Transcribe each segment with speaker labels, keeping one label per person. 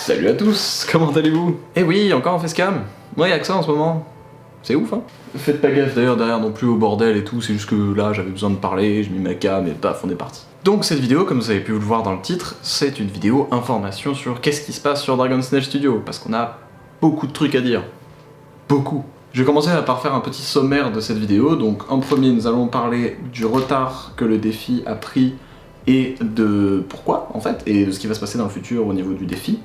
Speaker 1: Salut à tous, comment allez-vous? Eh oui, encore en facecam. Ouais, y'a que ça en ce moment. C'est ouf, hein. Faites pas gaffe d'ailleurs derrière non plus au bordel et tout, c'est juste que là j'avais besoin de parler, j'ai mis ma cam et paf, on est parti. Donc cette vidéo, comme vous avez pu le voir dans le titre, c'est une vidéo information sur qu'est-ce qui se passe sur Dragon's Nest Studio, parce qu'on a beaucoup de trucs à dire. Beaucoup. Je vais commencer par faire un petit sommaire de cette vidéo. Donc en premier, nous allons parler du retard que le défi a pris et de pourquoi en fait, et de ce qui va se passer dans le futur au niveau du défi.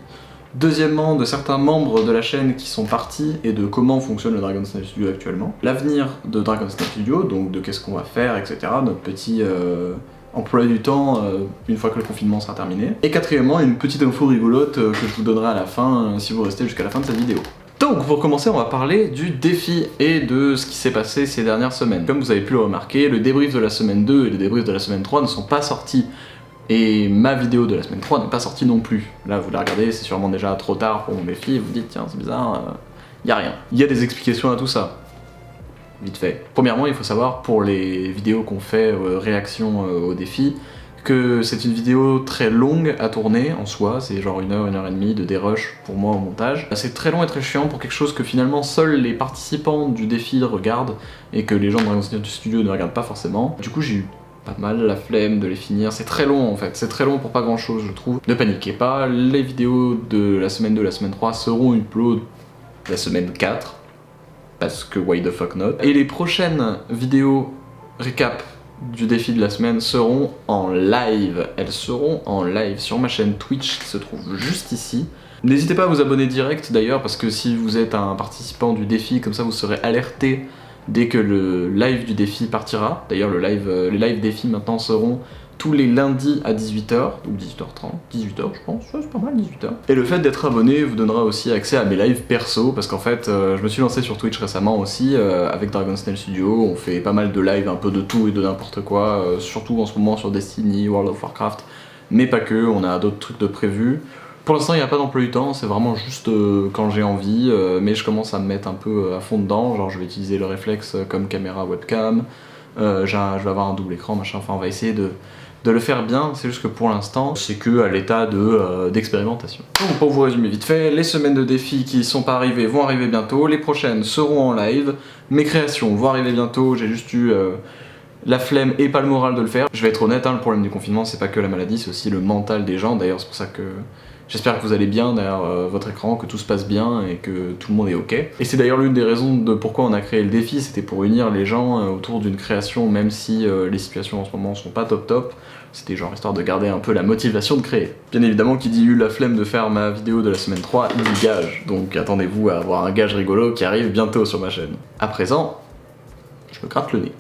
Speaker 1: Deuxièmement, de certains membres de la chaîne qui sont partis et de comment fonctionne le Dragon's Nest Studio actuellement. L'avenir de Dragon's Nest Studio, donc de qu'est-ce qu'on va faire, etc. Notre petit emploi du temps une fois que le confinement sera terminé. Et quatrièmement, une petite info rigolote que je vous donnerai à la fin si vous restez jusqu'à la fin de cette vidéo. Donc pour commencer, on va parler du défi et de ce qui s'est passé ces dernières semaines. Comme vous avez pu le remarquer, le débrief de la semaine 2 et le débrief de la semaine 3 ne sont pas sortis. Et ma vidéo de la semaine 3 n'est pas sortie non plus. Là, vous la regardez, c'est sûrement déjà trop tard pour mon défi, et vous dites, tiens, c'est bizarre, y a rien. Il y a des explications à tout ça. Vite fait. Premièrement, il faut savoir, pour les vidéos qu'on fait réaction au défi, que c'est une vidéo très longue à tourner en soi, c'est genre 1 heure et demie de dérush pour moi au montage. C'est très long et très chiant pour quelque chose que finalement seuls les participants du défi regardent, et que les gens de Dragon's Nest Studio ne regardent pas forcément. Du coup, j'ai eu pas mal la flemme de les finir, c'est très long en fait, c'est très long pour pas grand chose je trouve. Ne paniquez pas, les vidéos de la semaine 2 et la semaine 3 seront upload la semaine 4, parce que why the fuck not. Et les prochaines vidéos récap du défi de la semaine seront en live, elles seront en live sur ma chaîne Twitch qui se trouve juste ici. N'hésitez pas à vous abonner direct d'ailleurs, parce que si vous êtes un participant du défi, comme ça vous serez alerté dès que le live du défi partira. D'ailleurs les live défis maintenant seront tous les lundis à 18h, ou 18h30, 18h je pense, ouais, c'est pas mal 18h. Et le fait d'être abonné vous donnera aussi accès à mes lives perso, parce qu'en fait je me suis lancé sur Twitch récemment aussi, avec Dragon's Nest Studio, on fait pas mal de lives un peu de tout et de n'importe quoi, surtout en ce moment sur Destiny, World of Warcraft, mais pas que, on a d'autres trucs de prévus. Pour l'instant, il n'y a pas d'emploi du temps, c'est vraiment juste quand j'ai envie, mais je commence à me mettre un peu à fond dedans, genre je vais utiliser le réflexe comme caméra webcam, je vais avoir un double écran, machin, enfin on va essayer de le faire bien, c'est juste que pour l'instant, c'est que à l'état d'expérimentation. Donc pour vous résumer vite fait, les semaines de défis qui sont pas arrivées vont arriver bientôt, les prochaines seront en live, mes créations vont arriver bientôt, j'ai juste eu la flemme et pas le moral de le faire. Je vais être honnête, hein, le problème du confinement c'est pas que la maladie, c'est aussi le mental des gens, d'ailleurs c'est pour ça que j'espère que vous allez bien derrière votre écran, que tout se passe bien et que tout le monde est ok. Et c'est d'ailleurs l'une des raisons de pourquoi on a créé le défi, c'était pour unir les gens autour d'une création, même si les situations en ce moment sont pas top top. C'était genre histoire de garder un peu la motivation de créer. Bien évidemment, qui dit eu la flemme de faire ma vidéo de la semaine 3, il dit gage. Donc attendez-vous à avoir un gage rigolo qui arrive bientôt sur ma chaîne. À présent, je me gratte le nez.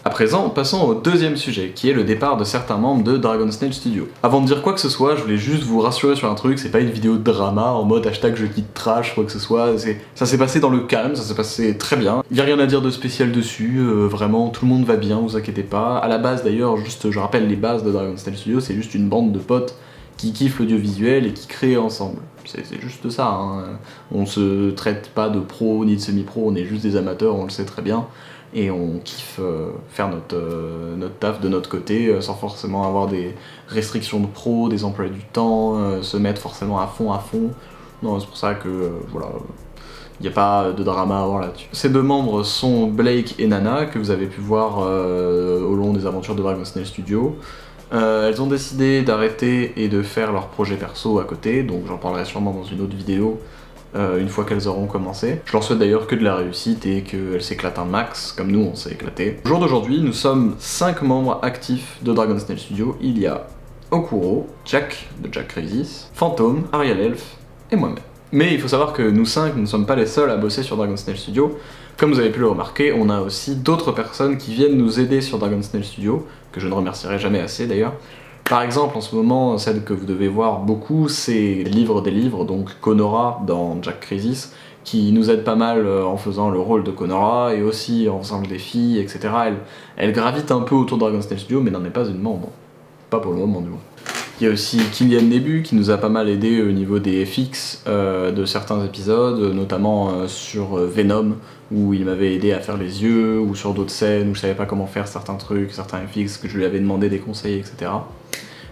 Speaker 1: À présent, passons au deuxième sujet, qui est le départ de certains membres de Dragon's Nest Studio. Avant de dire quoi que ce soit, je voulais juste vous rassurer sur un truc, c'est pas une vidéo de drama en mode hashtag je quitte trash, quoi que ce soit, ça s'est passé dans le calme, ça s'est passé très bien. Y a rien à dire de spécial dessus, vraiment tout le monde va bien, vous inquiétez pas. À la base d'ailleurs, juste je rappelle les bases de Dragon's Nest Studio, c'est juste une bande de potes qui kiffent l'audiovisuel et qui créent ensemble. C'est juste ça, hein. On se traite pas de pro ni de semi-pro, on est juste des amateurs, on le sait très bien. Et on kiffe faire notre taf de notre côté sans forcément avoir des restrictions de pro, des emplois du temps, se mettre forcément à fond. Non, c'est pour ça que voilà, il n'y a pas de drama à avoir là-dessus. Ces deux membres sont Blake et Nana, que vous avez pu voir au long des aventures de Dragon's Nest Studio. Elles ont décidé d'arrêter et de faire leur projet perso à côté, donc j'en parlerai sûrement dans une autre vidéo. Une fois qu'elles auront commencé. Je leur souhaite d'ailleurs que de la réussite et qu'elles s'éclatent un max, comme nous on s'est éclaté. Au jour d'aujourd'hui, nous sommes 5 membres actifs de Dragon's Nest Studio. Il y a Okuro, Jack de Jack Crisis, Phantom, Ariel Elf et moi-même. Mais il faut savoir que nous 5 ne sommes pas les seuls à bosser sur Dragon's Nest Studio. Comme vous avez pu le remarquer, on a aussi d'autres personnes qui viennent nous aider sur Dragon's Nest Studio, que je ne remercierai jamais assez d'ailleurs. Par exemple, en ce moment, celle que vous devez voir beaucoup, c'est Livre des livres, donc Conora dans Jack Crisis, qui nous aide pas mal en faisant le rôle de Conora, et aussi en faisant le défi, etc. Elle gravite un peu autour de Dragon's Nest Studio, mais n'en est pas une membre. Pas pour le moment, du moins. Il y a aussi Kylian Nebu, qui nous a pas mal aidé au niveau des FX de certains épisodes, notamment sur Venom, où il m'avait aidé à faire les yeux, ou sur d'autres scènes où je savais pas comment faire certains trucs, certains FX, que je lui avais demandé des conseils, etc.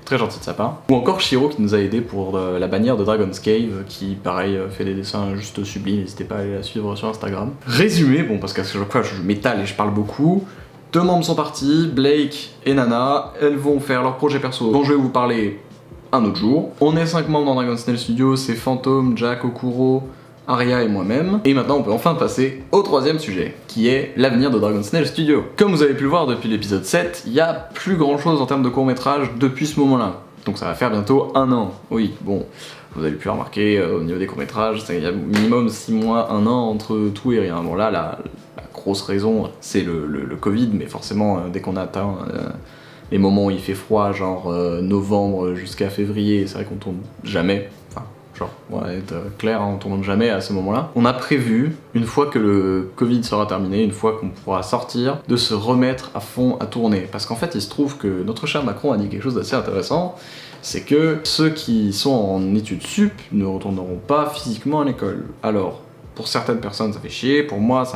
Speaker 1: Très gentil de sa part. Ou encore Shiro qui nous a aidé pour la bannière de Dragon's Cave, qui pareil fait des dessins juste sublimes, n'hésitez pas à aller la suivre sur Instagram. Résumé, bon parce qu'à chaque fois je m'étale et je parle beaucoup, 2 membres sont partis, Blake et Nana, elles vont faire leur projet perso dont je vais vous parler un autre jour. On est 5 membres dans Dragon's Snail Studio, c'est Fantôme, Jack, Okuro, Aria et moi-même. Et maintenant on peut enfin passer au 3e sujet, qui est l'avenir de Dragon's Snail Studio. Comme vous avez pu le voir depuis l'épisode 7, il y a plus grand chose en termes de court-métrage depuis ce moment-là. Donc ça va faire bientôt 1 an. Oui, bon, vous avez pu remarquer au niveau des courts-métrages, il y a minimum 6 mois, 1 an entre tout et rien. Bon là, la grosse raison, c'est le Covid, mais forcément, dès qu'on atteint les moments où il fait froid, genre novembre jusqu'à février, c'est vrai qu'on tourne jamais. Genre, on va être clair, on tourne jamais à ce moment-là. On a prévu, une fois que le Covid sera terminé, une fois qu'on pourra sortir, de se remettre à fond à tourner. Parce qu'en fait, il se trouve que notre cher Macron a dit quelque chose d'assez intéressant, c'est que ceux qui sont en études sup ne retourneront pas physiquement à l'école. Alors, pour certaines personnes, ça fait chier, pour moi,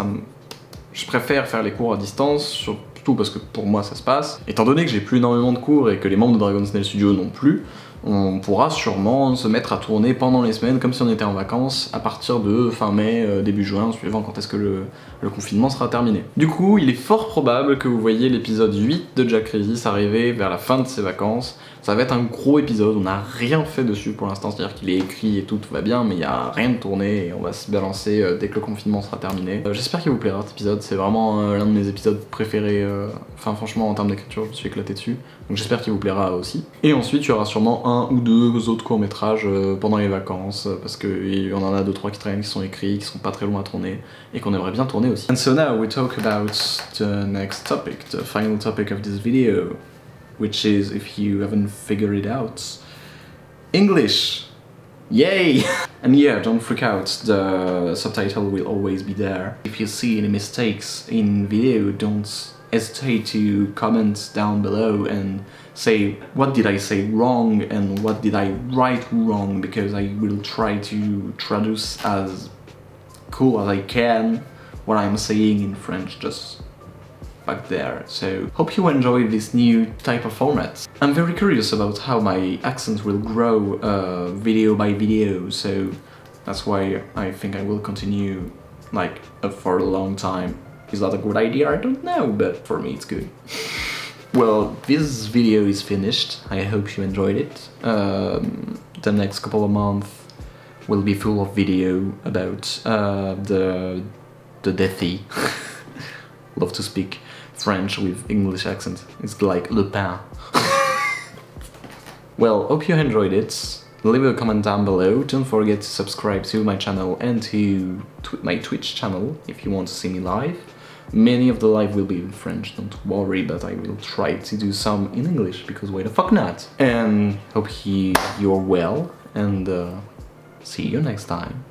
Speaker 1: je préfère faire les cours à distance, surtout parce que pour moi, ça se passe. Étant donné que j'ai plus énormément de cours et que les membres de Dragon's Snail Studio non plus, on pourra sûrement se mettre à tourner pendant les semaines comme si on était en vacances à partir de fin mai, début juin, suivant quand est-ce que le confinement sera terminé. Du coup, il est fort probable que vous voyez l'épisode 8 de Jack Reese arriver vers la fin de ses vacances. Ça va être un gros épisode, on n'a rien fait dessus pour l'instant, c'est-à-dire qu'il est écrit et tout va bien, mais il n'y a rien de tourné et on va se balancer dès que le confinement sera terminé. J'espère qu'il vous plaira cet épisode, c'est vraiment l'un de mes épisodes préférés, enfin franchement en termes d'écriture je me suis éclaté dessus, donc j'espère qu'il vous plaira aussi. Et ensuite il y aura sûrement 1 ou 2 autres courts-métrages pendant les vacances, parce qu'il y en a 2-3 qui traînent, qui sont écrits, qui sont pas très loin à tourner, et qu'on aimerait bien tourner aussi. And so now we talk about the next topic, the final topic of this video, which is, if you haven't figured it out, English! Yay! And yeah, don't freak out, the subtitle will always be there. If you see any mistakes in video, don't hesitate to comment down below and say what did I say wrong and what did I write wrong, because I will try to traduce as cool as I can what I'm saying in French, just back there. So hope you enjoy this new type of format. I'm very curious about how my accent will grow video by video, so that's why I think I will continue like for a long time. Is that a good idea? I don't know, but for me it's good. Well, this video is finished. I hope you enjoyed it. The next couple of months will be full of video about the Deathy. Love to speak French with English accent. It's like Le Pen. Well, hope you enjoyed it. Leave a comment down below. Don't forget to subscribe to my channel and to my Twitch channel if you want to see me live. Many of the live will be in French, don't worry, but I will try to do some in English, because why the fuck not? And hope you're well, and see you next time.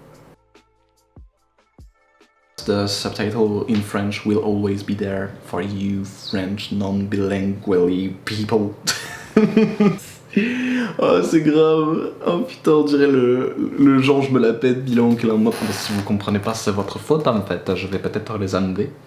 Speaker 1: The subtitle in French will always be there for you French non-bilingually people. Oh, c'est grave. Oh putain, on dirait le genre je me la pète bilan qui est là en mode si vous comprenez pas c'est votre faute en fait, je vais peut-être les enlever.